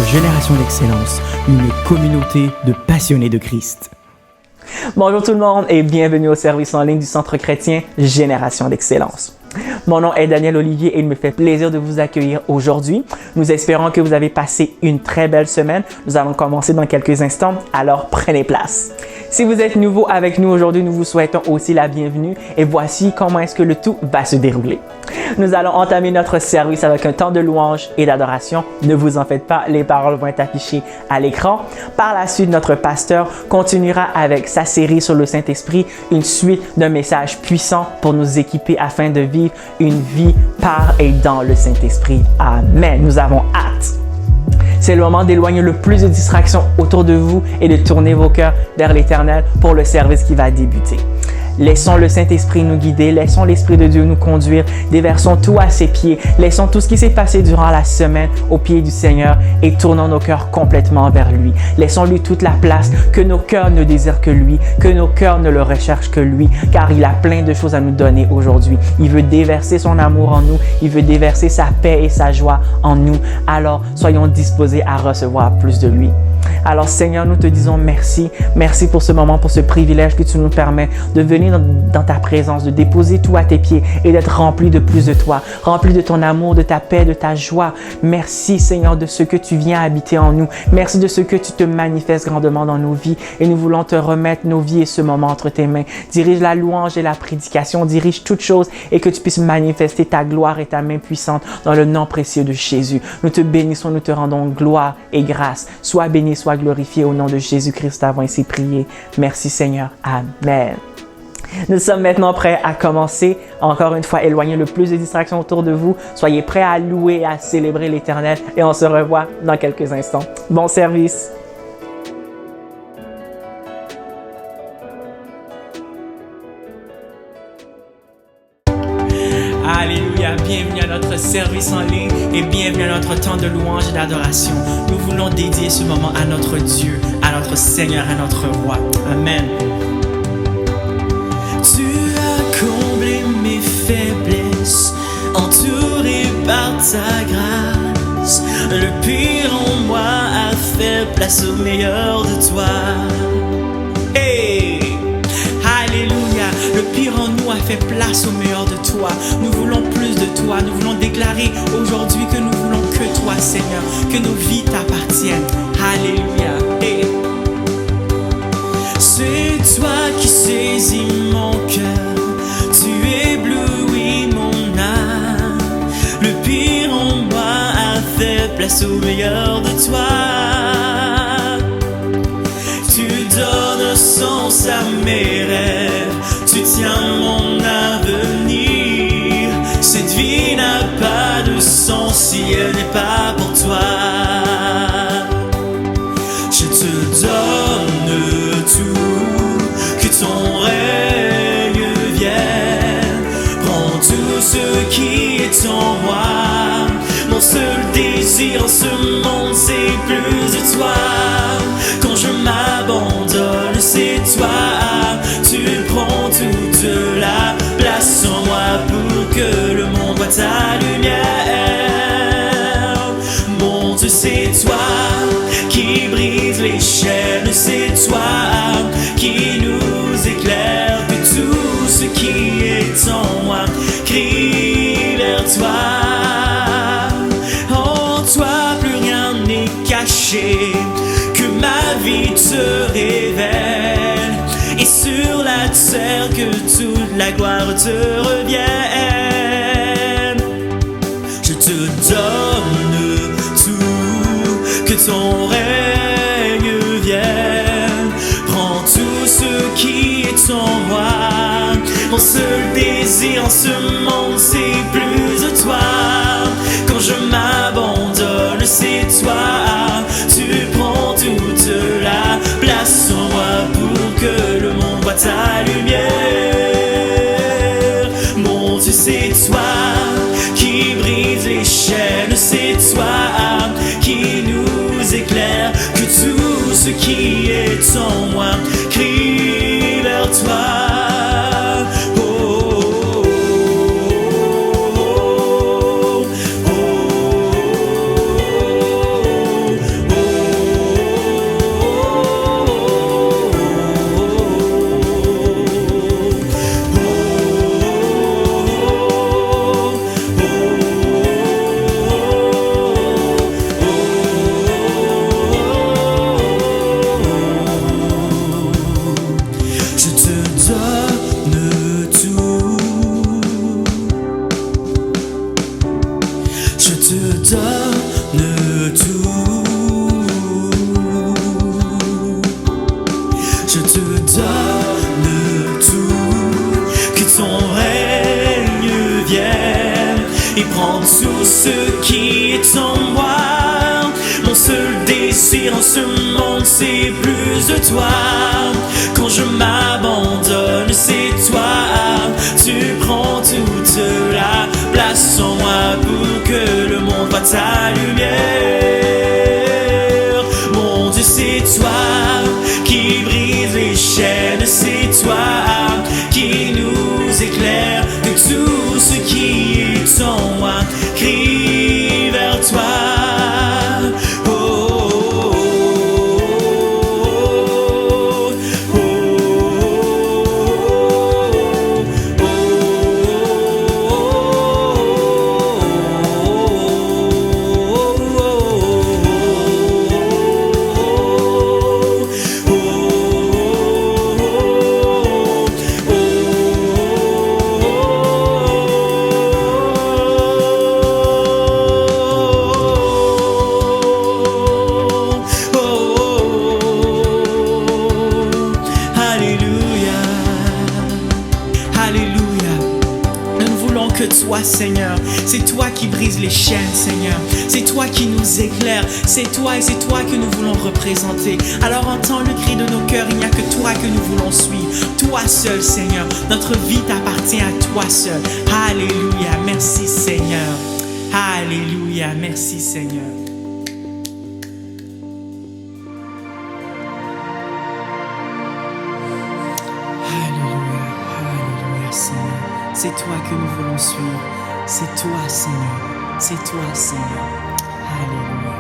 Génération d'Excellence, une communauté de passionnés de Christ. Bonjour tout le monde et bienvenue au service en ligne du Centre chrétien Génération d'Excellence. Mon nom est Daniel Olivier et il me fait plaisir de vous accueillir aujourd'hui. Nous espérons que vous avez passé une très belle semaine. Nous allons commencer dans quelques instants, alors prenez place. Si vous êtes nouveau avec nous aujourd'hui, nous vous souhaitons aussi la bienvenue et voici comment est-ce que le tout va se dérouler. Nous allons entamer notre service avec un temps de louange et d'adoration. Ne vous en faites pas, les paroles vont être affichées à l'écran. Par la suite, notre pasteur continuera avec sa série sur le Saint-Esprit, une suite de messages puissants pour nous équiper afin de vivre une vie par et dans le Saint-Esprit. Amen. Nous avons hâte. C'est le moment d'éloigner le plus de distractions autour de vous et de tourner vos cœurs vers l'Éternel pour le service qui va débuter. Laissons le Saint-Esprit nous guider, laissons l'Esprit de Dieu nous conduire, déversons tout à ses pieds, laissons tout ce qui s'est passé durant la semaine aux pieds du Seigneur et tournons nos cœurs complètement vers lui. Laissons-lui toute la place, que nos cœurs ne désirent que lui, que nos cœurs ne le recherchent que lui, car il a plein de choses à nous donner aujourd'hui. Il veut déverser son amour en nous, il veut déverser sa paix et sa joie en nous. Alors, soyons disposés à recevoir plus de lui. Alors Seigneur, nous te disons merci. Merci pour ce moment, pour ce privilège que tu nous permets de venir dans ta présence, de déposer tout à tes pieds et d'être rempli de plus de toi, rempli de ton amour, de ta paix, de ta joie. Merci Seigneur de ce que tu viens habiter en nous. Merci de ce que tu te manifestes grandement dans nos vies et nous voulons te remettre nos vies et ce moment entre tes mains. Dirige la louange et la prédication, dirige toutes choses et que tu puisses manifester ta gloire et ta main puissante dans le nom précieux de Jésus. Nous te bénissons, nous te rendons gloire et grâce. Sois béni, sois glorifié au nom de Jésus-Christ, avons ainsi prié. Merci Seigneur. Amen. Nous sommes maintenant prêts à commencer. Encore une fois, éloignez le plus de distractions autour de vous. Soyez prêts à louer et à célébrer l'Éternel et on se revoit dans quelques instants. Bon service. Alléluia, bienvenue à notre service en ligne et bienvenue à notre temps de louange et d'adoration. Nous voulons dédier ce moment à notre Dieu, à notre Seigneur, à notre Roi. Amen. Tu as comblé mes faiblesses, entouré par ta grâce. Le pire en moi a fait place au meilleur de toi. Hey! Alléluia, le pire en nous a fait place au meilleur de toi. Nous voulons plus de toi. Nous voulons déclarer aujourd'hui que nous voulons que toi, Seigneur, que nos vies t'appartiennent. Alléluia. Hey! C'est toi qui saisis mon cœur, tu éblouis mon âme. Le pire en moi a fait place au meilleur de toi. Tu donnes sens à mes rêves, tu tiens mon avenir. Cette vie n'a pas de sens si elle n'est pas pour toi. Je te donne tout, que ton règne vienne. Prends tout ce qui est en moi. Mon seul désir en ce monde, c'est plus de toi. Quand je m'abandonne, c'est toi. Tu prends toute la place en moi pour que le monde voit ta lumière. Mon Dieu, c'est toi qui brise les chaînes, c'est toi qui nous éclaire. Que tout ce qui est en moi crie vers toi. En toi plus rien n'est caché, que ma vie te révèle, et sur la terre que toute la gloire te revienne. Je te donne tout, que ton règne vienne. Prends tout ce qui est en moi. Mon seul désir en ce monde, c'est plus de toi. Quand je m'abandonne, c'est toi. Tu prends toute la place en moi pour que le monde voit ta lumière. Mon Dieu, c'est toi qui brise les chaînes, c'est toi qui nous éclaire. Que tout ce qui est en moi crie vers toi. tout ce qui est en moi. Mon seul désir en ce monde, c'est plus de toi. Quand je m'abandonne, c'est toi. Tu prends toute la place en moi pour que le monde voie ta lumière. Mon Dieu, c'est toi qui brise les chaînes, c'est toi qui nous éclaire. Que tout ce qui est en moi crie vers toi. Toi, Seigneur, c'est toi qui brise les chaînes, Seigneur. C'est toi qui nous éclaire. C'est toi et c'est toi que nous voulons représenter. Alors entends le cri de nos cœurs. Il n'y a que toi que nous voulons suivre. Toi seul, Seigneur. Notre vie t'appartient à toi seul. Alléluia. Merci, Seigneur. Alléluia. Merci, Seigneur. C'est toi que nous voulons suivre. C'est toi, Seigneur. C'est toi, Seigneur. Alléluia.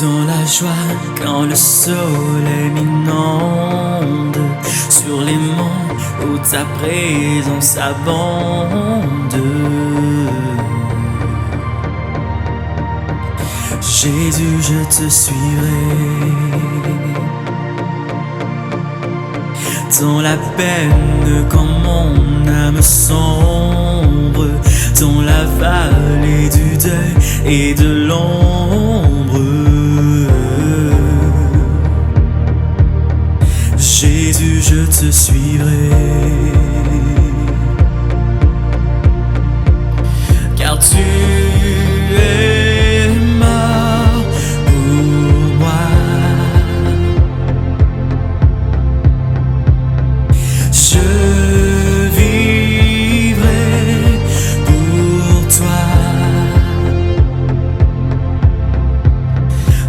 Dans la joie, quand le soleil m'inonde, sur les monts où ta présence abonde. Jésus, je te suivrai. Dans la peine, quand mon âme sombre, dans la vallée du deuil et de l'ombre, Jésus, je te suivrai. Car tu es mort pour moi. Je vivrai pour toi.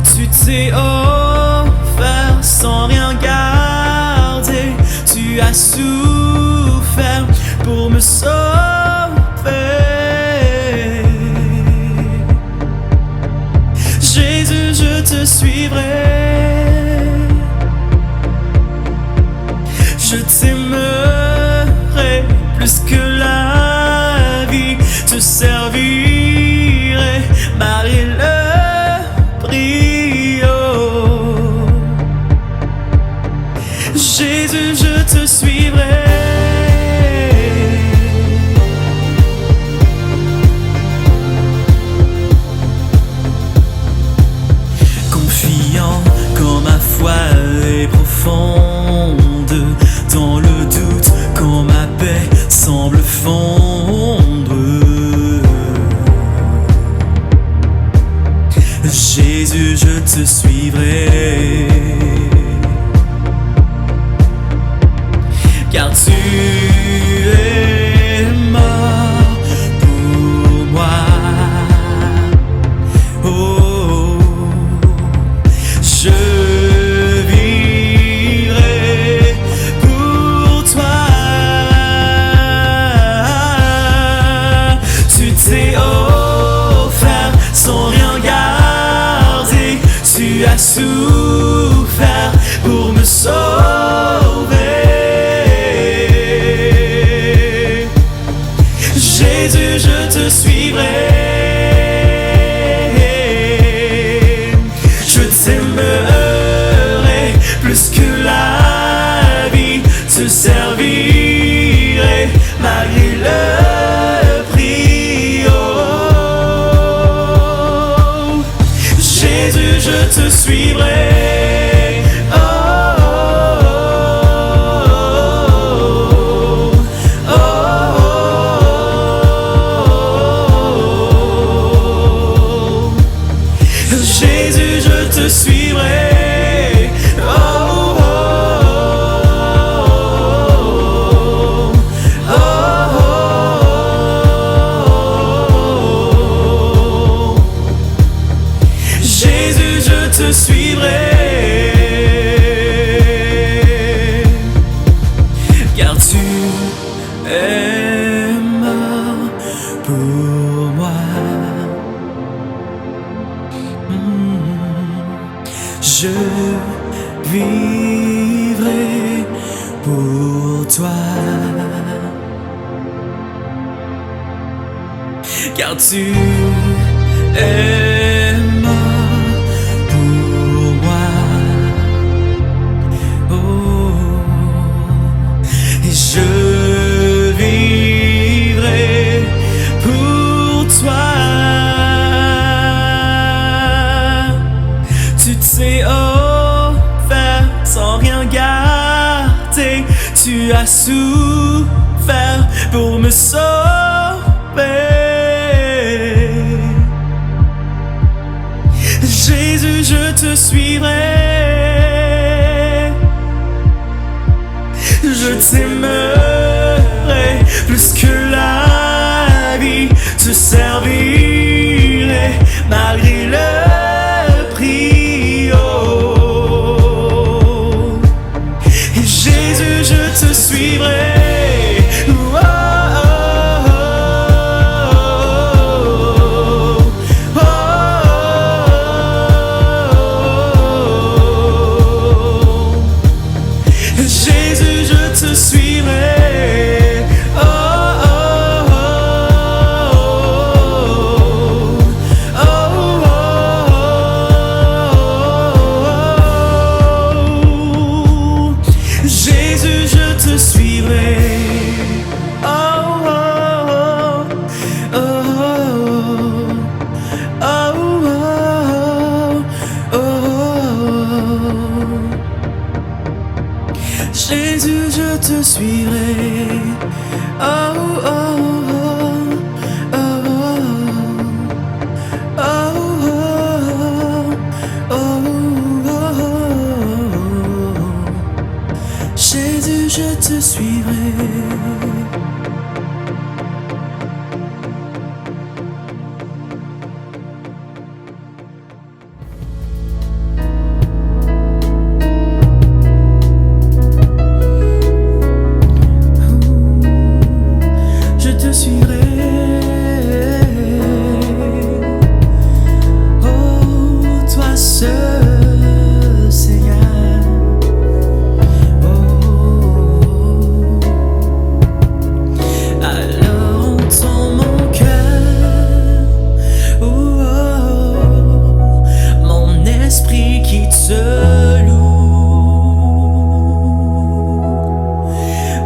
Tu t'es offert sans rien garder. Tu as souffert pour me sauver. Jésus, je te suivrai. Je t'aimerai plus que la vie, te servirai, Marie le prix. Oh. Jésus, je te suivrai. Confiant quand ma foi est profonde, dans le doute, quand ma paix semble fondre. Jésus, je te suivrai. Car tu es mort pour moi. Oh, je tu as souffert pour me sauver. Jésus, je te suivrai. Je t'aimerai plus que la vie, te servirai malgré le prix. Oh, Jésus, je te suivrai. Oh, oh, oh, oh. je vivrai pour toi. Car tu es mort pour moi. Oh, et je vivrai pour toi. Tu t'es offert sans rien garder. Tu as souffert pour me sauver. Jésus, je te suivrai. Je t'aimerai plus que la vie. Te servirai malgré le prix. Oh. Et Jésus, je te suivrai. Jésus, je te suivrai. Oh, oh, oh, oh, oh, oh, oh. Jésus, je te suivrai.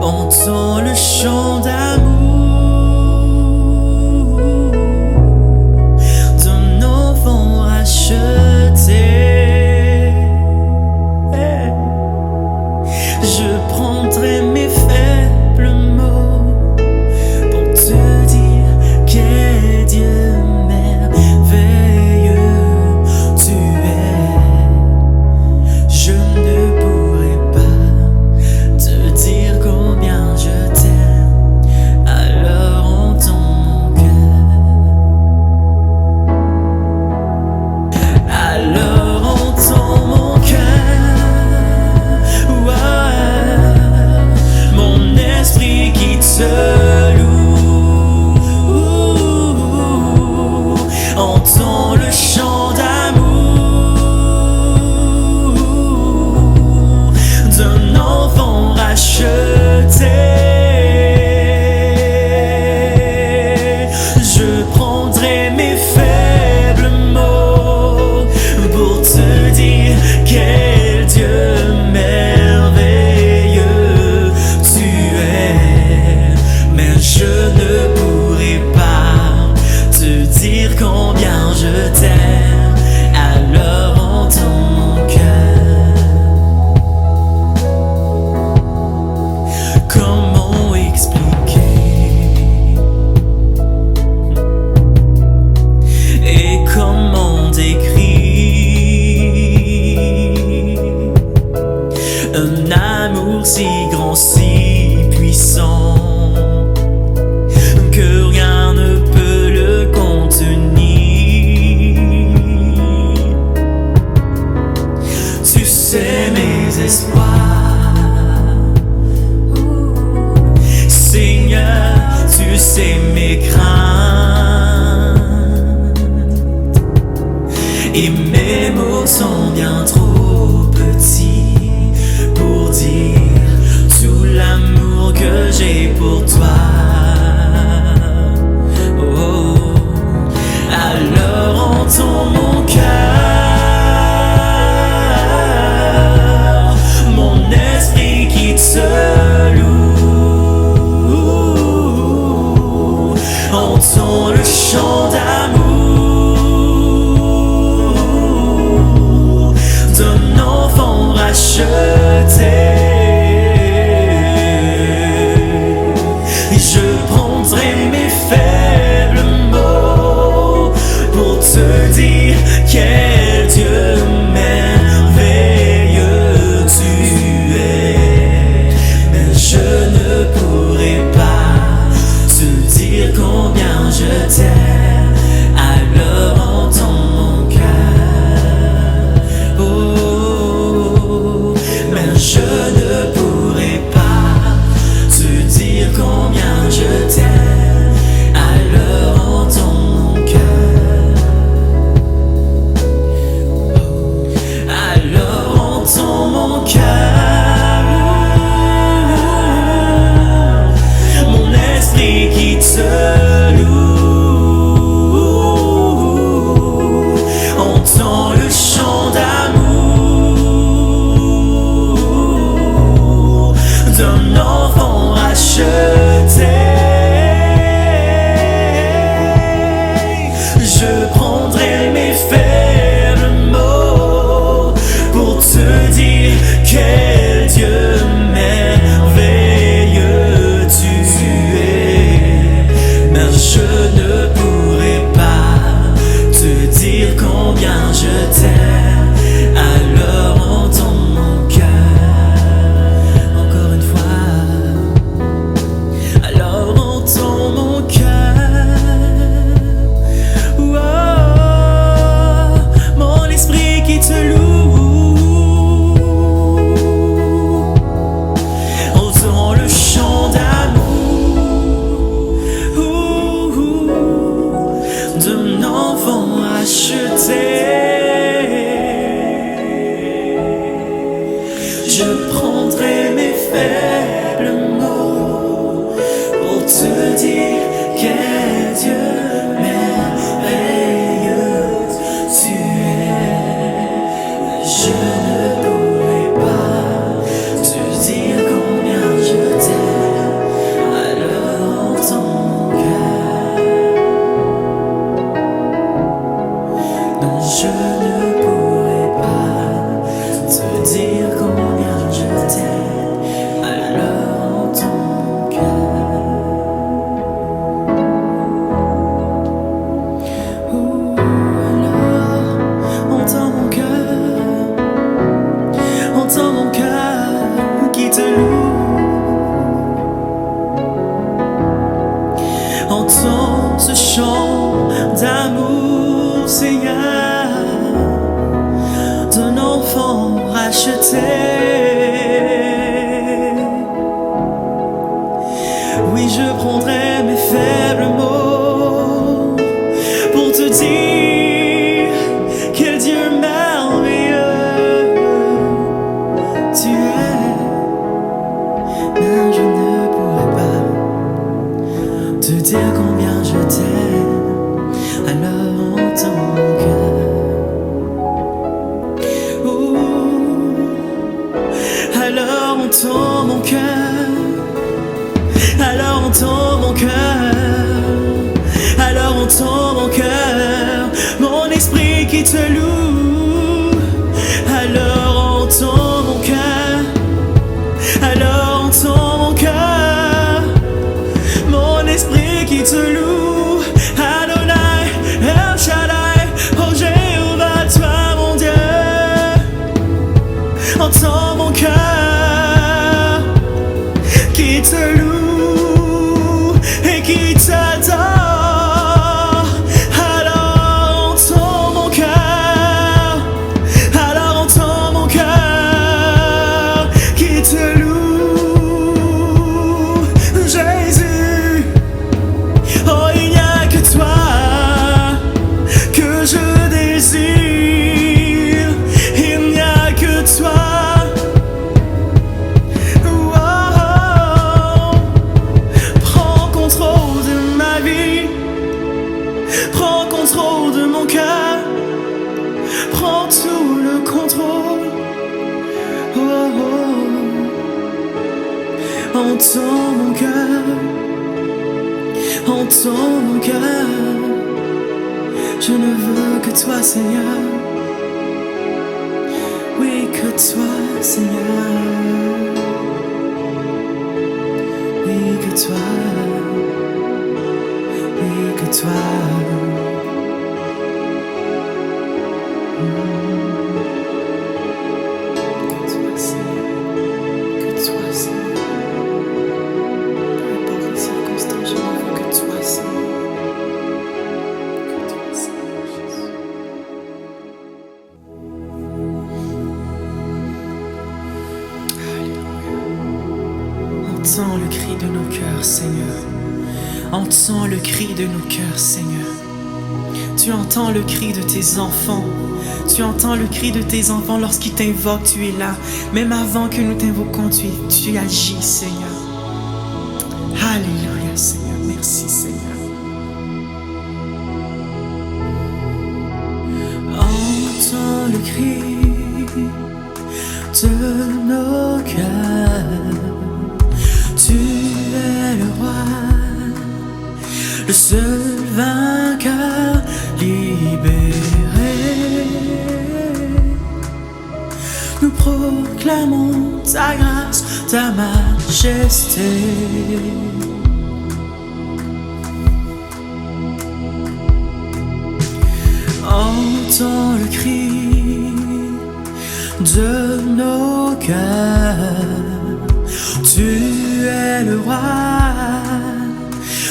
Entends le chant d'amour d'un enfant racheté. Je prendrai mes faibles mots pour te dire qu'est Dieu merveilleux tu es. Je ne pourrai pas te dire combien je t'aime, alors entends mon cœur. Alors entends mon cœur, ouais, mon esprit qui te loue. Entends le chant d'amour d'un enfant racheté. Je prendrai mes faibles mots pour te dire quel Dieu merveilleux tu es. Mais je ne pourrai pas te dire combien je t'aime, alors entends mon cœur. Comment expliquer et comment décrire un amour si grand, si puissant que rien ne peut le contenir. Tu sais mes espoirs, Seigneur, tu sais mes craintes, et mes mots sont bien trop trop petit pour dire tout l'amour que j'ai pour toi. Oh, alors entends mon cœur, mon esprit qui te loue. Entends le chant d'amour d'un enfant racheté. Je prendrai mes faibles mots pour te dire quel Dieu merveilleux tu es. Mais je ne pourrai pas te dire combien je t'aime. Alors entends mon cœur. Oh, mais je ne pourrai pas te dire combien je t'aime. Alors entends mon cœur. Alors entends mon cœur, mon esprit qui te loue. Entends le chant d'amour d'un enfant racheté. Je prendrai mes faibles mots pour te dire quel Dieu merveilleux tu es. Mais je ne pourrai pas te dire combien je t'aime. Alors entends mon cœur. Encore une fois. Alors entends mon cœur. Oh, mon esprit qui te loue. Entends le chant d'amour d'un enfant racheté. Je prendrai mes faibles mots pour te dire quel Dieu merveilleux tu es. Je ne pourrai pas te dire combien je t'aime. Alors entends mon cœur. Non, je ne pourrai pas te dire combien je t'aime. Alors entends mon cœur. Alors entends mon cœur. Entends mon cœur qui te loue. Entends ce chant d'amour, Seigneur, d'un enfant racheté. Oui, je prendrai mes faibles mots pour te dire quel Dieu merveilleux tu es. Mais je ne pourrai pas te dire combien je t'aime. Alors entends mon cœur. Alors entends mon cœur. Alors entends mon cœur. Alors entends mon cœur, mon esprit qui te loue. Alors entends mon cœur. Alors entends mon cœur, mon esprit qui te loue. Adonai, El Shaddai, oh Jéhovah, toi mon Dieu. Entends mon cœur qui te loue et qui t'adore. Alors entends mon cœur. Prends contrôle de mon cœur, prends tout le contrôle. Oh, oh. Entends mon cœur, entends mon cœur. Je ne veux que toi, Seigneur. Oui, que toi, Seigneur. Oui, que toi. Oui, que toi. Que toi, Seigneur. Que toi, Seigneur. Peu importe les circonstances, je ne veux que toi, Seigneur. Que toi, Seigneur Jésus. Entends le cri de nos cœurs, Seigneur. Entends le cri de nos cœurs, Seigneur. Tu entends le cri de tes enfants. Tu entends le cri de tes enfants lorsqu'ils t'invoquent, tu es là. Même avant que nous t'invoquons, tu agis, Seigneur. Alléluia, Seigneur. Merci, Seigneur. Entends le cri de nos cœurs. Tu es le roi, le seul vainqueur libéré. Nous proclamons ta grâce, ta majesté. Entends le cri de nos cœurs. Tu es le roi,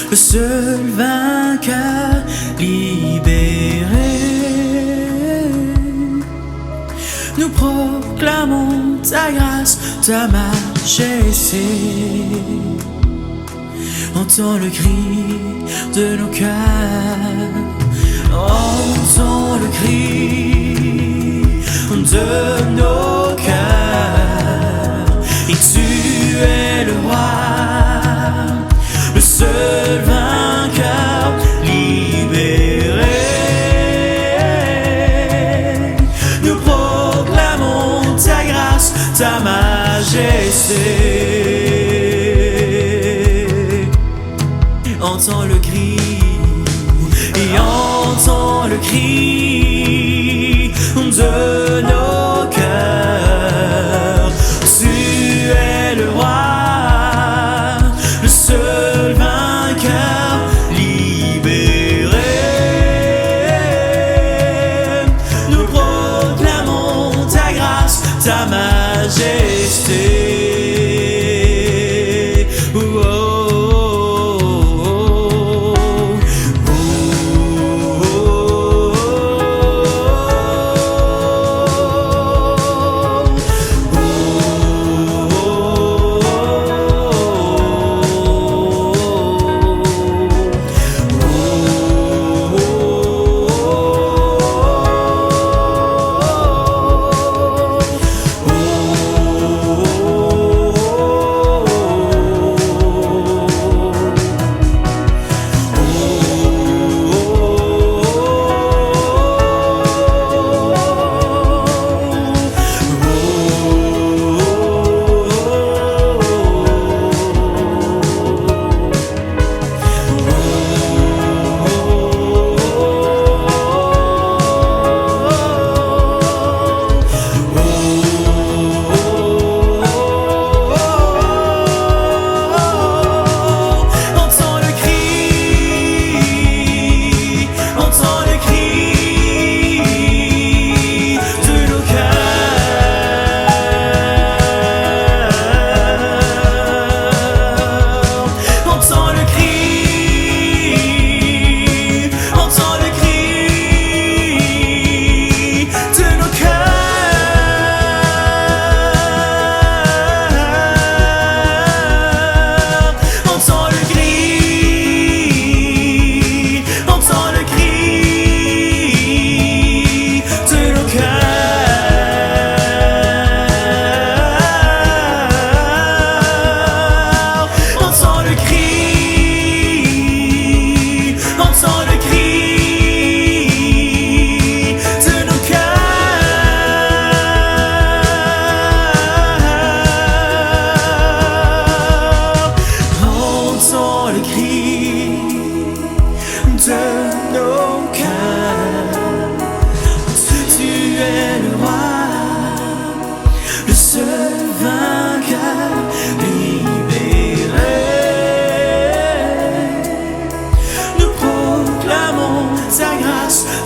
le seul vainqueur libéré. Nous proclamons ta grâce, ta majesté. Entends le cri de nos cœurs. Entends le cri de nos cœurs. Et tu es le roi, le seul vainqueur libéré. Nous proclamons ta grâce, ta majesté. Entends le cri et entends le cri de nos cœurs. Tu es le roi, le seul vainqueur libéré. Nous proclamons ta grâce, ta majesté. Oh,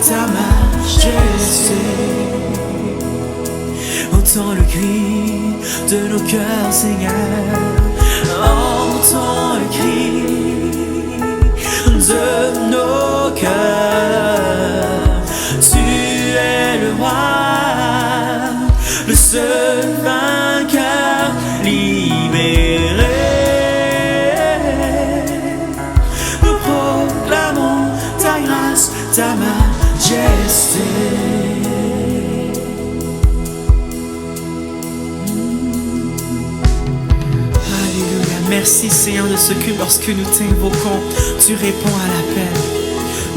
ta majesté. Entends le cri de nos cœurs, Seigneur. Entends le cri de nos cœurs. Tu es le roi, le seul vainqueur, libéré. Nous proclamons ta grâce, ta majesté. Merci Seigneur de ce que lorsque nous t'invoquons, tu réponds à l'appel.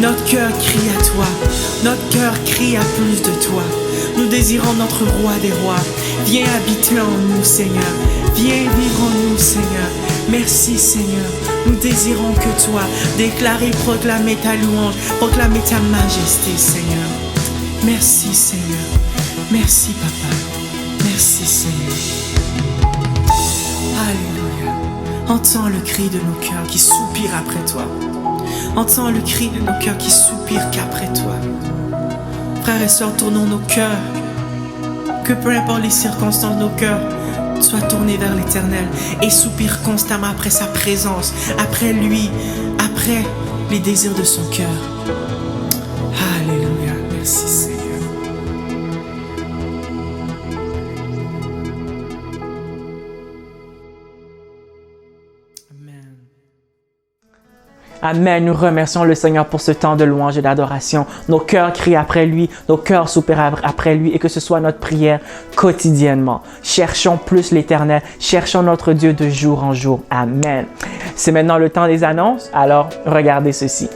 Notre cœur crie à toi, notre cœur crie à plus de toi. Nous désirons notre roi des rois. Viens habiter en nous Seigneur, viens vivre en nous Seigneur. Merci Seigneur, nous désirons que toi, déclarer, proclamer ta louange, proclamer ta majesté Seigneur. Merci Seigneur, merci Papa, merci Seigneur. Alléluia. Entends le cri de nos cœurs qui soupirent après toi. Entends le cri de nos cœurs qui soupirent qu'après toi. Frères et sœurs, tournons nos cœurs. Que peu importe les circonstances, nos cœurs soient tournés vers l'Éternel et soupirent constamment après sa présence, après lui, après les désirs de son cœur. Alléluia. Merci Seigneur. Amen. Nous remercions le Seigneur pour ce temps de louange et d'adoration. Nos cœurs crient après lui, nos cœurs soupirent après lui et que ce soit notre prière quotidiennement. Cherchons plus l'Éternel, cherchons notre Dieu de jour en jour. Amen. C'est maintenant le temps des annonces, alors regardez ceci.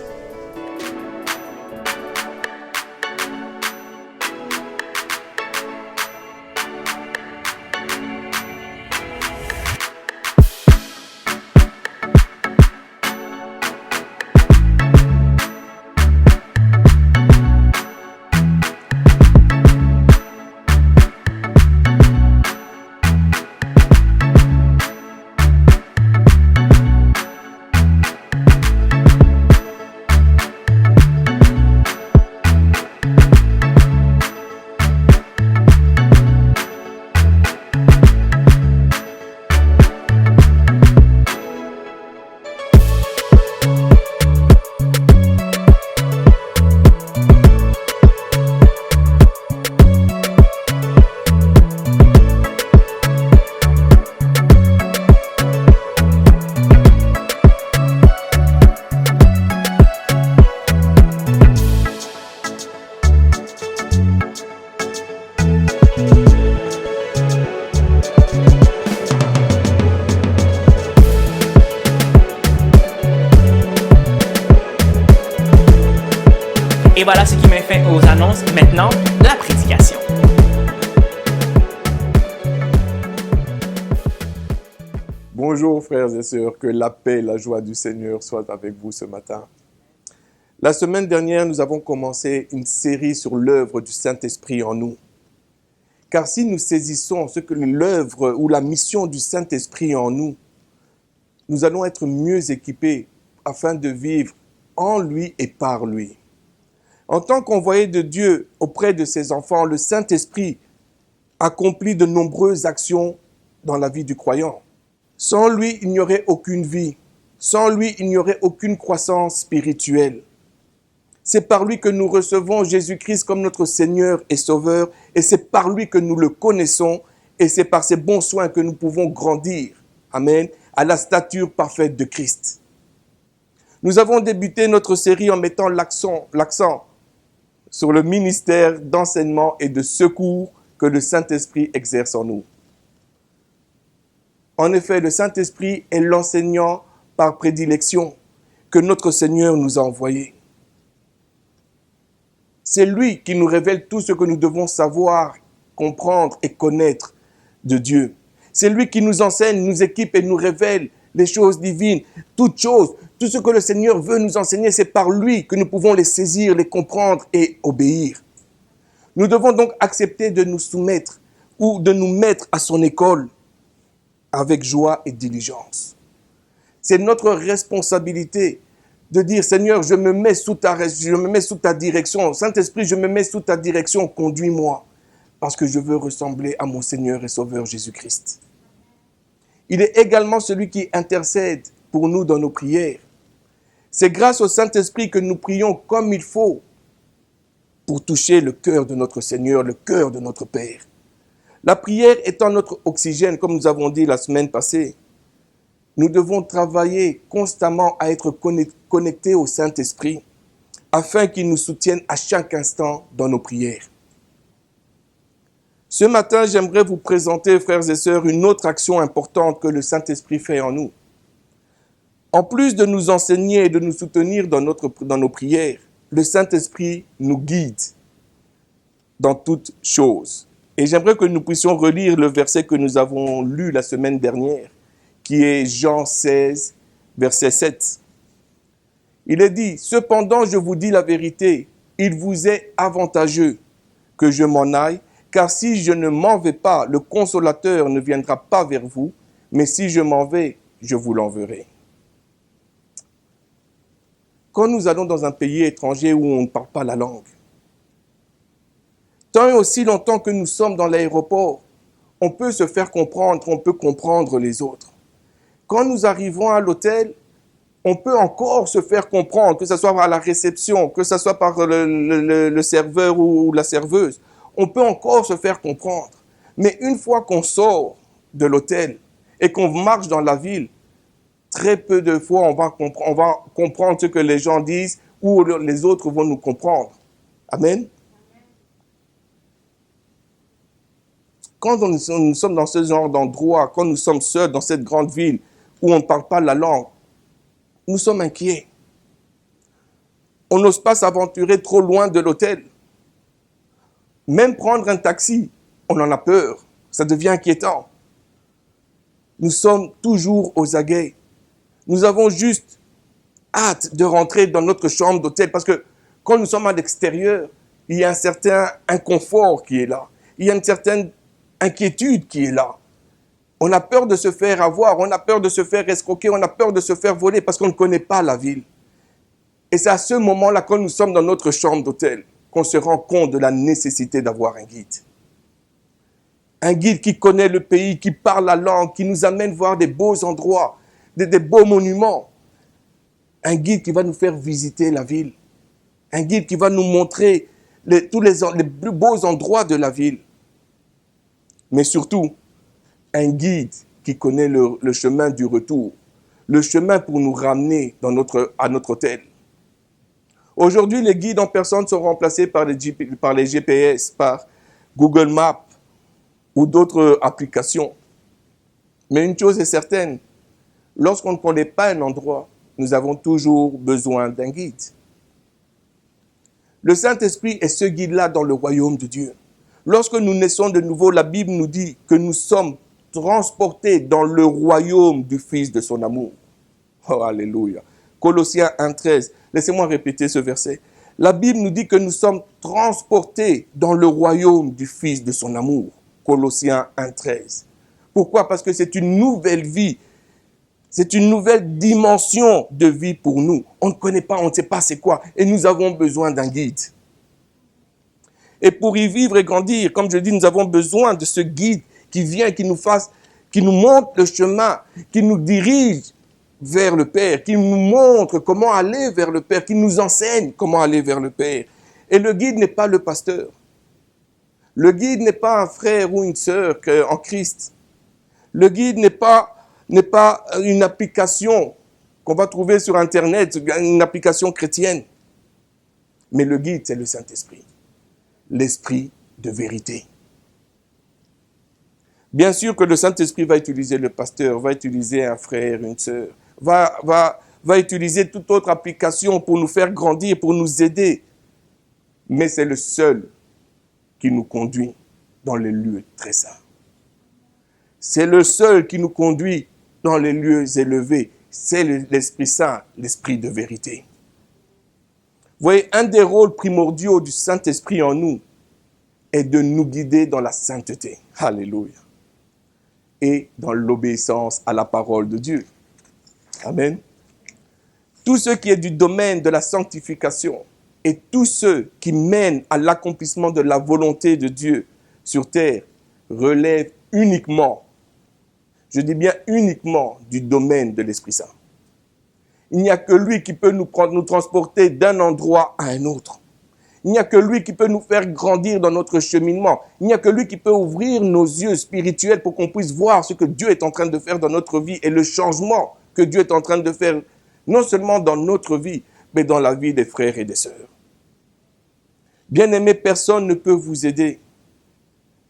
Et voilà ce qui met fin aux annonces. Maintenant, la prédication. Bonjour frères et sœurs, que la paix et la joie du Seigneur soient avec vous ce matin. La semaine dernière, nous avons commencé une série sur l'œuvre du Saint-Esprit en nous. Car si nous saisissons ce que l'œuvre ou la mission du Saint-Esprit en nous, nous allons être mieux équipés afin de vivre en lui et par lui. En tant qu'envoyé de Dieu auprès de ses enfants, le Saint-Esprit accomplit de nombreuses actions dans la vie du croyant. Sans lui, il n'y aurait aucune vie. Sans lui, il n'y aurait aucune croissance spirituelle. C'est par lui que nous recevons Jésus-Christ comme notre Seigneur et Sauveur, et c'est par lui que nous le connaissons, et c'est par ses bons soins que nous pouvons grandir, amen, à la stature parfaite de Christ. Nous avons débuté notre série en mettant l'accent sur le ministère d'enseignement et de secours que le Saint-Esprit exerce en nous. En effet, le Saint-Esprit est l'enseignant par prédilection que notre Seigneur nous a envoyé. C'est lui qui nous révèle tout ce que nous devons savoir, comprendre et connaître de Dieu. C'est lui qui nous enseigne, nous équipe et nous révèle les choses divines, toutes choses. Tout ce que le Seigneur veut nous enseigner, c'est par lui que nous pouvons les saisir, les comprendre et obéir. Nous devons donc accepter de nous soumettre ou de nous mettre à son école avec joie et diligence. C'est notre responsabilité de dire, Seigneur, je me mets sous ta direction. Saint-Esprit, je me mets sous ta direction, conduis-moi, parce que je veux ressembler à mon Seigneur et Sauveur Jésus-Christ. Il est également celui qui intercède pour nous dans nos prières. C'est grâce au Saint-Esprit que nous prions comme il faut pour toucher le cœur de notre Seigneur, le cœur de notre Père. La prière étant notre oxygène, comme nous avons dit la semaine passée, nous devons travailler constamment à être connectés au Saint-Esprit afin qu'il nous soutienne à chaque instant dans nos prières. Ce matin, j'aimerais vous présenter, frères et sœurs, une autre action importante que le Saint-Esprit fait en nous. En plus de nous enseigner et de nous soutenir dans nos prières, le Saint-Esprit nous guide dans toutes choses. Et j'aimerais que nous puissions relire le verset que nous avons lu la semaine dernière, qui est Jean 16, verset 7. Il est dit, « Cependant, je vous dis la vérité, il vous est avantageux que je m'en aille, car si je ne m'en vais pas, le Consolateur ne viendra pas vers vous, mais si je m'en vais, je vous l'enverrai. » Quand nous allons dans un pays étranger où on ne parle pas la langue, tant et aussi longtemps que nous sommes dans l'aéroport, on peut se faire comprendre, on peut comprendre les autres. Quand nous arrivons à l'hôtel, on peut encore se faire comprendre, que ce soit à la réception, que ce soit par le serveur ou la serveuse. On peut encore se faire comprendre. Mais une fois qu'on sort de l'hôtel et qu'on marche dans la ville, très peu de fois on va comprendre ce que les gens disent ou les autres vont nous comprendre. Amen. Quand nous sommes dans ce genre d'endroit, quand nous sommes seuls dans cette grande ville où on ne parle pas la langue, nous sommes inquiets. On n'ose pas s'aventurer trop loin de l'hôtel. Même prendre un taxi, on en a peur. Ça devient inquiétant. Nous sommes toujours aux aguets. Nous avons juste hâte de rentrer dans notre chambre d'hôtel parce que quand nous sommes à l'extérieur, il y a un certain inconfort qui est là. Il y a une certaine inquiétude qui est là. On a peur de se faire avoir, on a peur de se faire escroquer, on a peur de se faire voler parce qu'on ne connaît pas la ville. Et c'est à ce moment-là, quand nous sommes dans notre chambre d'hôtel, qu'on se rend compte de la nécessité d'avoir un guide. Un guide qui connaît le pays, qui parle la langue, qui nous amène voir des beaux endroits, des beaux monuments. Un guide qui va nous faire visiter la ville. Un guide qui va nous montrer tous les plus beaux endroits de la ville. Mais surtout, un guide qui connaît le chemin du retour, le chemin pour nous ramener à notre hôtel. Aujourd'hui, les guides en personne sont remplacés par les GPS, par Google Maps ou d'autres applications. Mais une chose est certaine, lorsqu'on ne connaît pas un endroit, nous avons toujours besoin d'un guide. Le Saint-Esprit est ce guide-là dans le royaume de Dieu. Lorsque nous naissons de nouveau, la Bible nous dit que nous sommes transportés dans le royaume du Fils de son amour. Oh, alléluia. Colossiens 1,13. Laissez-moi répéter ce verset. La Bible nous dit que nous sommes transportés dans le royaume du Fils de son amour. Colossiens 1,13. Pourquoi? Parce que c'est une nouvelle vie. C'est une nouvelle dimension de vie pour nous. On ne connaît pas, on ne sait pas c'est quoi. Et nous avons besoin d'un guide. Et pour y vivre et grandir, comme je dis, nous avons besoin de ce guide qui vient, qui nous montre le chemin, qui nous dirige vers le Père, qui nous montre comment aller vers le Père, qui nous enseigne comment aller vers le Père. Et le guide n'est pas le pasteur. Le guide n'est pas un frère ou une sœur en Christ. Le guide n'est pas une application qu'on va trouver sur Internet, une application chrétienne. Mais le guide, c'est le Saint-Esprit, l'Esprit de vérité. Bien sûr que le Saint-Esprit va utiliser le pasteur, va utiliser un frère, une sœur, va utiliser toute autre application pour nous faire grandir, pour nous aider. Mais c'est le seul qui nous conduit dans les lieux très saints. C'est le seul qui nous conduit dans les lieux élevés. C'est l'Esprit Saint, l'Esprit de vérité. Vous voyez, un des rôles primordiaux du Saint-Esprit en nous est de nous guider dans la sainteté. Alléluia. Et dans l'obéissance à la parole de Dieu. Amen. Tout ce qui est du domaine de la sanctification et tout ce qui mène à l'accomplissement de la volonté de Dieu sur terre relève uniquement, je dis bien uniquement, du domaine de l'Esprit Saint. Il n'y a que lui qui peut nous transporter d'un endroit à un autre. Il n'y a que lui qui peut nous faire grandir dans notre cheminement. Il n'y a que lui qui peut ouvrir nos yeux spirituels pour qu'on puisse voir ce que Dieu est en train de faire dans notre vie et le changement que Dieu est en train de faire, non seulement dans notre vie, mais dans la vie des frères et des sœurs. Bien-aimés, personne ne peut vous aider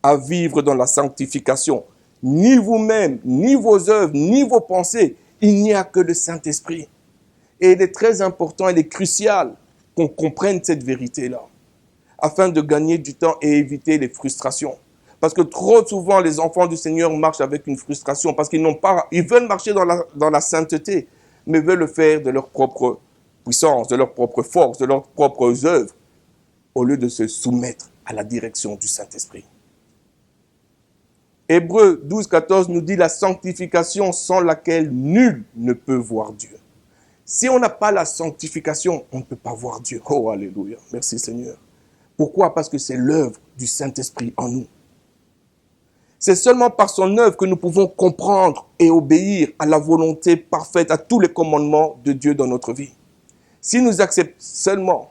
à vivre dans la sanctification. Ni vous-même, ni vos œuvres, ni vos pensées. Il n'y a que le Saint-Esprit. Et il est très important, il est crucial qu'on comprenne cette vérité-là, afin de gagner du temps et éviter les frustrations. Parce que trop souvent, les enfants du Seigneur marchent avec une frustration, parce qu'ils veulent marcher dans la sainteté, mais veulent le faire de leur propre puissance, de leur propre force, de leurs propres œuvres, au lieu de se soumettre à la direction du Saint-Esprit. Hébreux 12, 14 nous dit la sanctification sans laquelle nul ne peut voir Dieu. Si on n'a pas la sanctification, on ne peut pas voir Dieu. Oh, alléluia. Merci Seigneur. Pourquoi? Parce que c'est l'œuvre du Saint-Esprit en nous. C'est seulement par son œuvre que nous pouvons comprendre et obéir à la volonté parfaite, à tous les commandements de Dieu dans notre vie. Si nous acceptons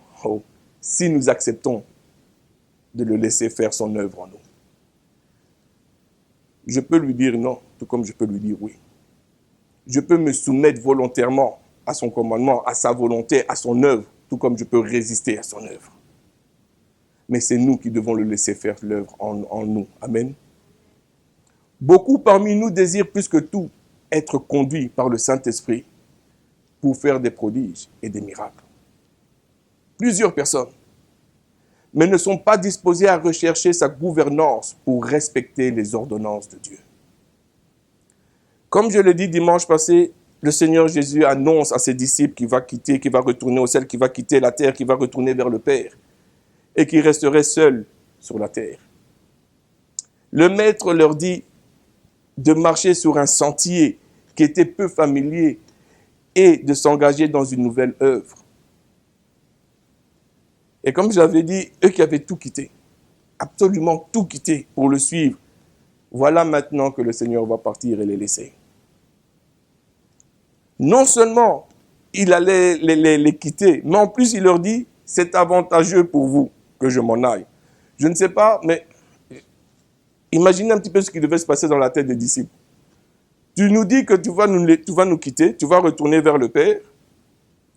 de le laisser faire son œuvre en nous. Je peux lui dire non, tout comme je peux lui dire oui. Je peux me soumettre volontairement à son commandement, à sa volonté, à son œuvre, tout comme je peux résister à son œuvre. Mais c'est nous qui devons le laisser faire l'œuvre en nous. Amen. Beaucoup parmi nous désirent plus que tout être conduits par le Saint-Esprit pour faire des prodiges et des miracles. Plusieurs personnes, mais ne sont pas disposées à rechercher sa gouvernance pour respecter les ordonnances de Dieu. Comme je l'ai dit dimanche passé, le Seigneur Jésus annonce à ses disciples qu'il va quitter, qu'il va retourner au ciel, qu'il va quitter la terre, qu'il va retourner vers le Père et qu'il resterait seul sur la terre. Le Maître leur dit de marcher sur un sentier qui était peu familier et de s'engager dans une nouvelle œuvre. Et comme j'avais dit, eux qui avaient tout quitté, absolument tout quitté pour le suivre, voilà maintenant que le Seigneur va partir et les laisser. Non seulement il allait les quitter, mais en plus il leur dit, c'est avantageux pour vous que je m'en aille. Je ne sais pas, mais imaginez un petit peu ce qui devait se passer dans la tête des disciples. Tu nous dis que tu vas nous quitter, tu vas retourner vers le Père.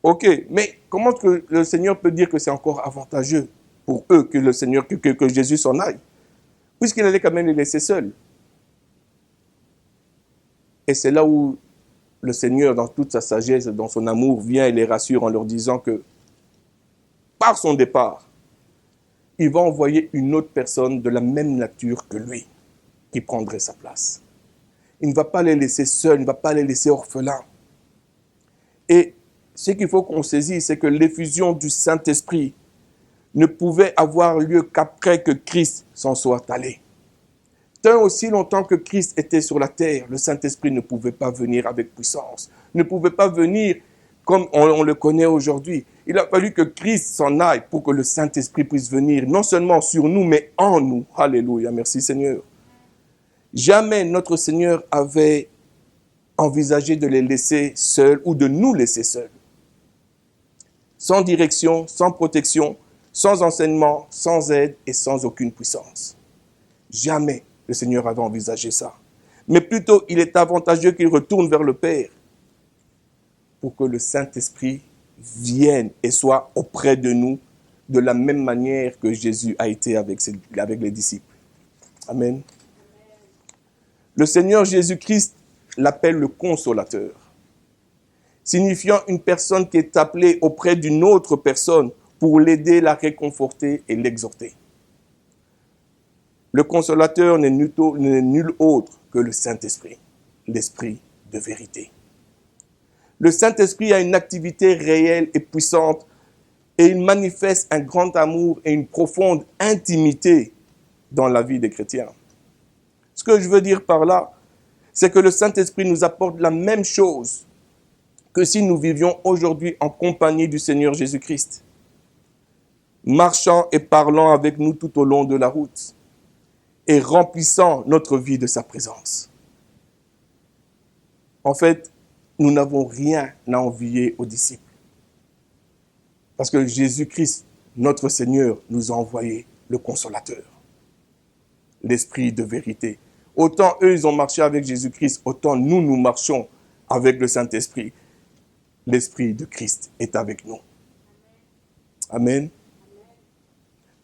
Ok, mais comment que le Seigneur peut dire que c'est encore avantageux pour eux que le Seigneur, que Jésus s'en aille, puisqu'il allait quand même les laisser seuls. Et c'est là où le Seigneur, dans toute sa sagesse, dans son amour, vient et les rassure en leur disant que par son départ, il va envoyer une autre personne de la même nature que lui, qui prendrait sa place. Il ne va pas les laisser seuls, il ne va pas les laisser orphelins. Et ce qu'il faut qu'on saisisse, c'est que l'effusion du Saint-Esprit ne pouvait avoir lieu qu'après que Christ s'en soit allé. Tant aussi longtemps que Christ était sur la terre, le Saint-Esprit ne pouvait pas venir avec puissance, ne pouvait pas venir comme on le connaît aujourd'hui. Il a fallu que Christ s'en aille pour que le Saint-Esprit puisse venir, non seulement sur nous, mais en nous. Alléluia, merci Seigneur. Jamais notre Seigneur avait envisagé de les laisser seuls ou de nous laisser seuls. Sans direction, sans protection, sans enseignement, sans aide et sans aucune puissance. Jamais le Seigneur avait envisagé ça. Mais plutôt, il est avantageux qu'il retourne vers le Père pour que le Saint-Esprit vienne et soit auprès de nous de la même manière que Jésus a été avec les disciples. Amen. Le Seigneur Jésus-Christ l'appelle le consolateur, signifiant une personne qui est appelée auprès d'une autre personne pour l'aider, la réconforter et l'exhorter. Le consolateur n'est nul autre que le Saint-Esprit, l'Esprit de vérité. Le Saint-Esprit a une activité réelle et puissante et il manifeste un grand amour et une profonde intimité dans la vie des chrétiens. Ce que je veux dire par là, c'est que le Saint-Esprit nous apporte la même chose que si nous vivions aujourd'hui en compagnie du Seigneur Jésus-Christ, marchant et parlant avec nous tout au long de la route et remplissant notre vie de sa présence. En fait, nous n'avons rien à envier aux disciples. Parce que Jésus-Christ, notre Seigneur, nous a envoyé le Consolateur, l'Esprit de vérité. Autant eux, ils ont marché avec Jésus-Christ, autant nous, nous marchons avec le Saint-Esprit. L'Esprit de Christ est avec nous. Amen.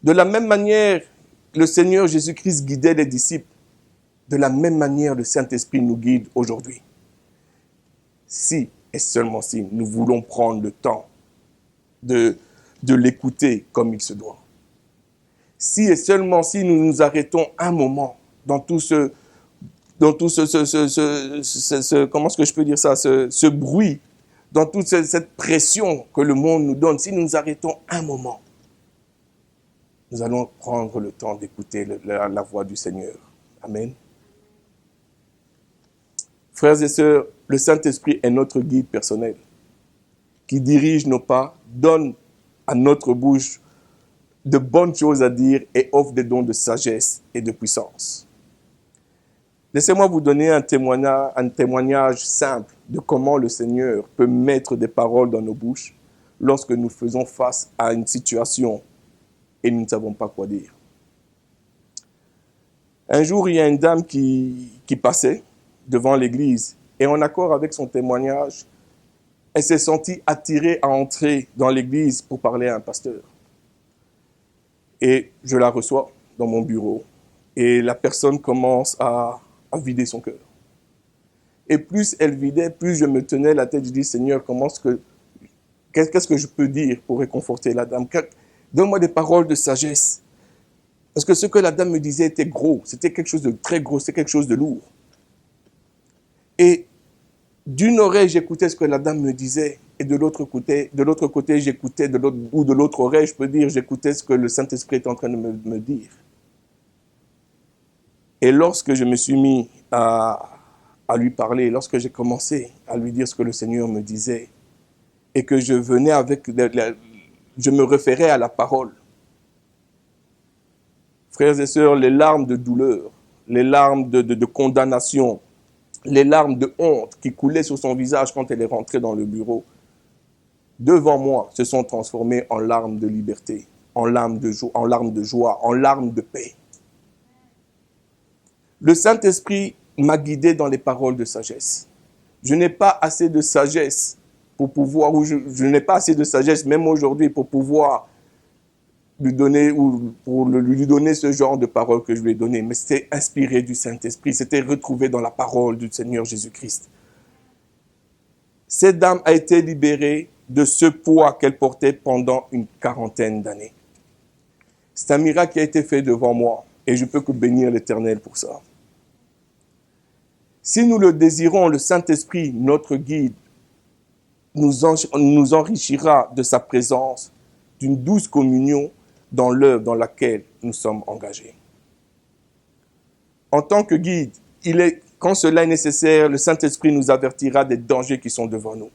De la même manière, le Seigneur Jésus-Christ guidait les disciples. De la même manière, le Saint-Esprit nous guide aujourd'hui. Si et seulement si nous voulons prendre le temps de l'écouter comme il se doit. Si et seulement si nous nous arrêtons un moment dans tout ce comment est-ce que je peux dire ça, ce bruit, dans toute cette pression que le monde nous donne, si nous nous arrêtons un moment, nous allons prendre le temps d'écouter la voix du Seigneur. Amen. Frères et sœurs, le Saint-Esprit est notre guide personnel qui dirige nos pas, donne à notre bouche de bonnes choses à dire et offre des dons de sagesse et de puissance. Laissez-moi vous donner un témoignage simple de comment le Seigneur peut mettre des paroles dans nos bouches lorsque nous faisons face à une situation et nous ne savons pas quoi dire. Un jour, il y a une dame qui passait devant l'église et en accord avec son témoignage, elle s'est sentie attirée à entrer dans l'église pour parler à un pasteur. Et je la reçois dans mon bureau et la personne commence à vider son cœur. Et plus elle vidait, plus je me tenais la tête, je dis, Seigneur, qu'est-ce que je peux dire pour réconforter la dame? Donne-moi des paroles de sagesse. Parce que ce que la dame me disait était gros, c'était quelque chose de très gros, c'était quelque chose de lourd. Et d'une oreille, j'écoutais ce que la dame me disait, et de l'autre côté, j'écoutais, de l'autre oreille, je peux dire, j'écoutais ce que le Saint-Esprit est en train de me dire. Et lorsque je me suis mis à lui parler, lorsque j'ai commencé à lui dire ce que le Seigneur me disait, et que je venais je me référais à la parole. Frères et sœurs, les larmes de douleur, les larmes de condamnation, les larmes de honte qui coulaient sur son visage quand elle est rentrée dans le bureau, devant moi, se sont transformées en larmes de liberté, en larmes de joie, en larmes de paix. Le Saint-Esprit m'a guidé dans les paroles de sagesse. Je n'ai pas assez de sagesse pour pouvoir, ou je n'ai pas assez de sagesse, même aujourd'hui, pour pouvoir lui donner, ou pour lui donner ce genre de paroles que je lui ai données. Mais c'était inspiré du Saint-Esprit, c'était retrouvé dans la parole du Seigneur Jésus-Christ. Cette dame a été libérée de ce poids qu'elle portait pendant une 40aine d'années. C'est un miracle qui a été fait devant moi, et je peux que bénir l'Éternel pour ça. Si nous le désirons, le Saint-Esprit, notre guide, nous enrichira de sa présence, d'une douce communion dans l'œuvre dans laquelle nous sommes engagés. En tant que guide, quand cela est nécessaire, le Saint-Esprit nous avertira des dangers qui sont devant nous.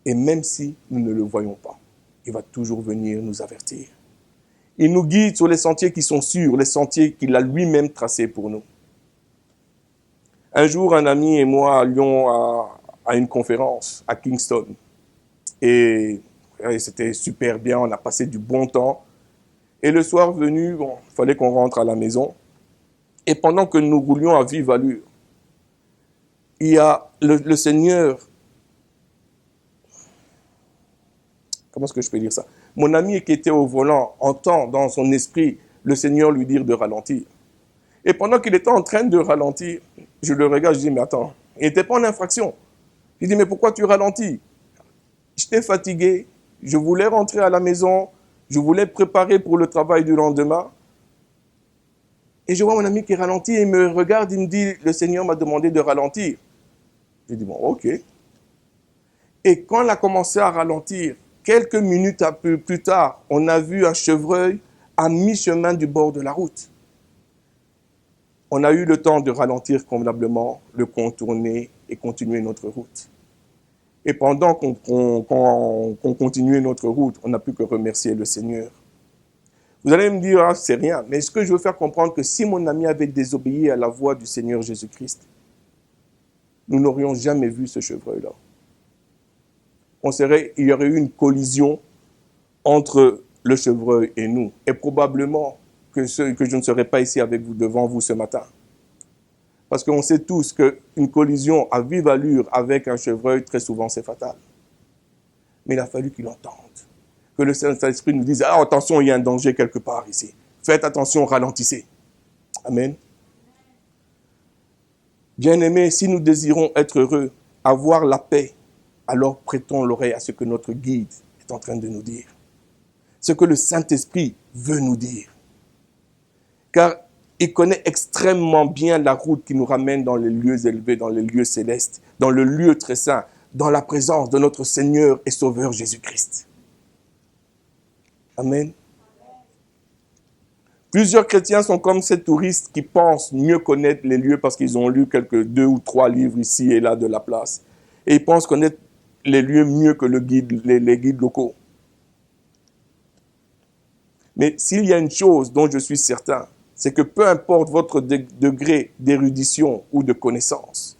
Et même si nous ne le voyons pas, il va toujours venir nous avertir. Il nous guide sur les sentiers qui sont sûrs, les sentiers qu'il a lui-même tracés pour nous. Un jour, un ami et moi allions à une conférence à Kingston. Et c'était super bien, on a passé du bon temps. Et le soir venu, il fallait qu'on rentre à la maison. Et pendant que nous roulions à vive allure, il y a le Seigneur. Comment est-ce que je peux dire ça? Mon ami qui était au volant entend dans son esprit le Seigneur lui dire de ralentir. Et pendant qu'il était en train de ralentir, je le regarde, je dis, mais attends, il n'était pas en infraction. Je dis, mais pourquoi tu ralentis? J'étais fatigué, je voulais rentrer à la maison, je voulais préparer pour le travail du lendemain. Et je vois mon ami qui ralentit, il me regarde, il me dit, le Seigneur m'a demandé de ralentir. Je dis, bon, ok. Et quand on a commencé à ralentir, quelques minutes plus tard, on a vu un chevreuil à mi-chemin du bord de la route. On a eu le temps de ralentir convenablement, le contourner et continuer notre route. Et pendant qu'on continuait notre route, on n'a plus que remercier le Seigneur. Vous allez me dire, ah, c'est rien. Mais ce que je veux faire comprendre, que si mon ami avait désobéi à la voix du Seigneur Jésus-Christ, nous n'aurions jamais vu ce chevreuil-là. Il y aurait eu une collision entre le chevreuil et nous. Et probablement que je ne serais pas ici avec vous, devant vous ce matin. Parce qu'on sait tous qu'une collision à vive allure avec un chevreuil, très souvent, c'est fatal. Mais il a fallu qu'il entende. Que le Saint-Esprit nous dise, ah, attention, il y a un danger quelque part ici. Faites attention, ralentissez. Amen. Bien-aimés, si nous désirons être heureux, avoir la paix, alors prêtons l'oreille à ce que notre guide est en train de nous dire. Ce que le Saint-Esprit veut nous dire. Car il connaît extrêmement bien la route qui nous ramène dans les lieux élevés, dans les lieux célestes, dans le lieu très saint, dans la présence de notre Seigneur et Sauveur Jésus-Christ. Amen. Plusieurs chrétiens sont comme ces touristes qui pensent mieux connaître les lieux parce qu'ils ont lu 2 ou 3 livres ici et là de la place. Et ils pensent connaître les lieux mieux que les guides locaux. Mais s'il y a une chose dont je suis certain, c'est que peu importe votre degré d'érudition ou de connaissance,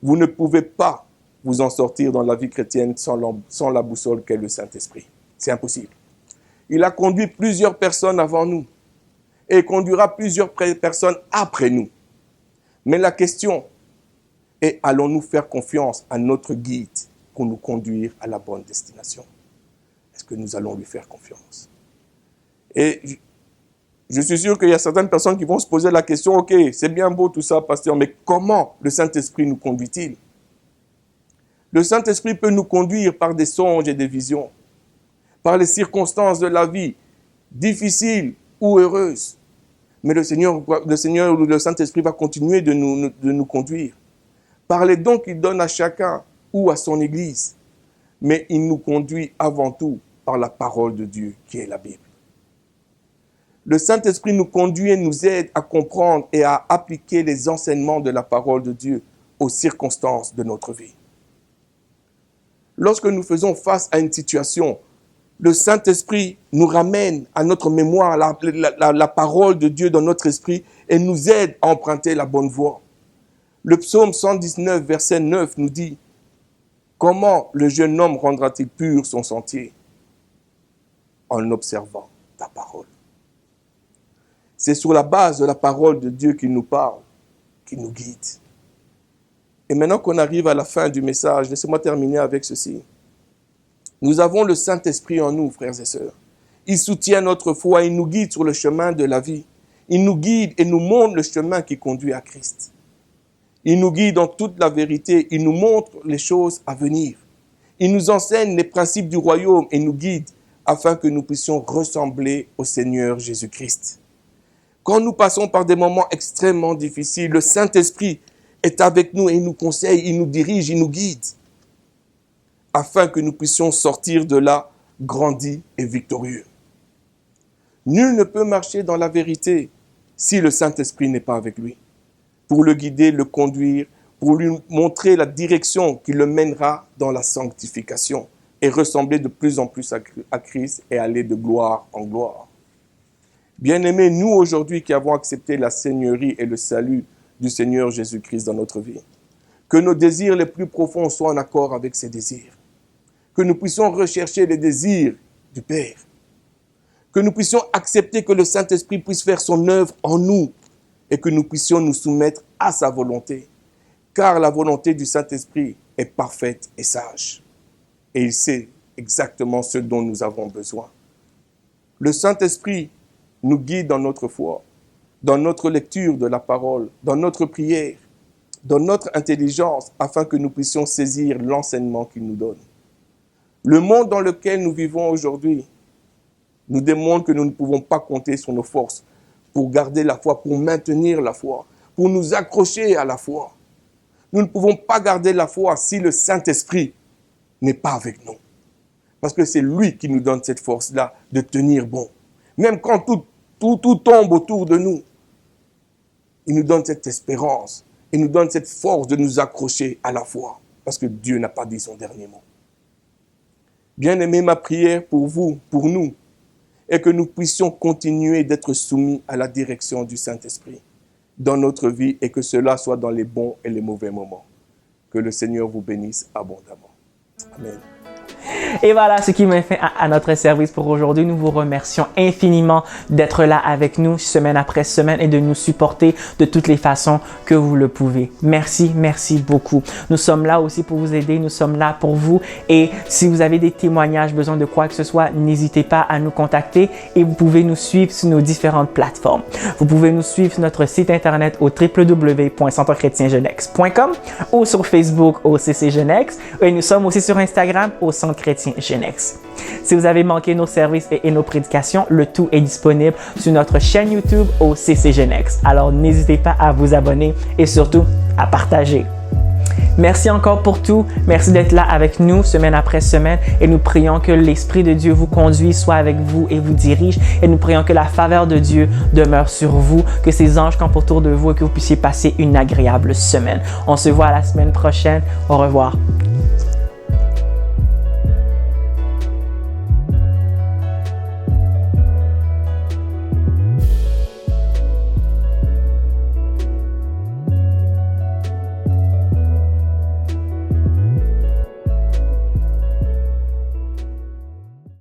vous ne pouvez pas vous en sortir dans la vie chrétienne sans la boussole qu'est le Saint-Esprit. C'est impossible. Il a conduit plusieurs personnes avant nous et il conduira plusieurs personnes après nous. Mais la question est, allons-nous faire confiance à notre guide pour nous conduire à la bonne destination? Est-ce que nous allons lui faire confiance? Et je suis sûr qu'il y a certaines personnes qui vont se poser la question, ok, c'est bien beau tout ça, pasteur, mais comment le Saint-Esprit nous conduit-il? Le Saint-Esprit peut nous conduire par des songes et des visions, par les circonstances de la vie, difficiles ou heureuses. Mais le Seigneur ou le Saint-Esprit va continuer de nous conduire. Par les dons qu'il donne à chacun ou à son Église. Mais il nous conduit avant tout par la parole de Dieu qui est la Bible. Le Saint-Esprit nous conduit et nous aide à comprendre et à appliquer les enseignements de la parole de Dieu aux circonstances de notre vie. Lorsque nous faisons face à une situation, le Saint-Esprit nous ramène à notre mémoire la parole de Dieu dans notre esprit et nous aide à emprunter la bonne voie. Le psaume 119, verset 9 nous dit « Comment le jeune homme rendra-t-il pur son sentier? En observant ta parole. » C'est sur la base de la parole de Dieu qu'il nous parle, qu'il nous guide. Et maintenant qu'on arrive à la fin du message, laissez-moi terminer avec ceci. Nous avons le Saint-Esprit en nous, frères et sœurs. Il soutient notre foi, il nous guide sur le chemin de la vie. Il nous guide et nous montre le chemin qui conduit à Christ. Il nous guide dans toute la vérité, il nous montre les choses à venir. Il nous enseigne les principes du royaume et nous guide afin que nous puissions ressembler au Seigneur Jésus-Christ. Quand nous passons par des moments extrêmement difficiles, le Saint-Esprit est avec nous et il nous conseille, il nous dirige, il nous guide, afin que nous puissions sortir de là grandis et victorieux. Nul ne peut marcher dans la vérité si le Saint-Esprit n'est pas avec lui, pour le guider, le conduire, pour lui montrer la direction qui le mènera dans la sanctification et ressembler de plus en plus à Christ et aller de gloire en gloire. Bien-aimés, nous aujourd'hui qui avons accepté la Seigneurie et le salut du Seigneur Jésus-Christ dans notre vie, que nos désirs les plus profonds soient en accord avec ses désirs, que nous puissions rechercher les désirs du Père, que nous puissions accepter que le Saint-Esprit puisse faire son œuvre en nous et que nous puissions nous soumettre à sa volonté, car la volonté du Saint-Esprit est parfaite et sage et il sait exactement ce dont nous avons besoin. Le Saint-Esprit nous guide dans notre foi, dans notre lecture de la parole, dans notre prière, dans notre intelligence, afin que nous puissions saisir l'enseignement qu'il nous donne. Le monde dans lequel nous vivons aujourd'hui nous démontre que nous ne pouvons pas compter sur nos forces pour garder la foi, pour maintenir la foi, pour nous accrocher à la foi. Nous ne pouvons pas garder la foi si le Saint-Esprit n'est pas avec nous. Parce que c'est lui qui nous donne cette force-là de tenir bon. Même quand tout tombe autour de nous, il nous donne cette espérance et nous donne cette force de nous accrocher à la foi, parce que Dieu n'a pas dit son dernier mot. Bien-aimés, ma prière pour vous, pour nous, est que nous puissions continuer d'être soumis à la direction du Saint-Esprit dans notre vie et que cela soit dans les bons et les mauvais moments. Que le Seigneur vous bénisse abondamment. Amen. Et voilà ce qui met fin à notre service pour aujourd'hui. Nous vous remercions infiniment d'être là avec nous semaine après semaine et de nous supporter de toutes les façons que vous le pouvez. Merci, merci beaucoup. Nous sommes là aussi pour vous aider. Nous sommes là pour vous. Et si vous avez des témoignages, besoin de quoi que ce soit, n'hésitez pas à nous contacter et vous pouvez nous suivre sur nos différentes plateformes. Vous pouvez nous suivre sur notre site internet au www.centrechrétiengenex.com ou sur Facebook au CC Genex. Et nous sommes aussi sur Instagram au Centre Chrétien Genex. Si vous avez manqué nos services et nos prédications, le tout est disponible sur notre chaîne YouTube au CC Genex. Alors n'hésitez pas à vous abonner et surtout à partager. Merci encore pour tout. Merci d'être là avec nous semaine après semaine et nous prions que l'Esprit de Dieu vous conduise, soit avec vous et vous dirige. Et nous prions que la faveur de Dieu demeure sur vous, que ses anges campent autour de vous et que vous puissiez passer une agréable semaine. On se voit la semaine prochaine. Au revoir.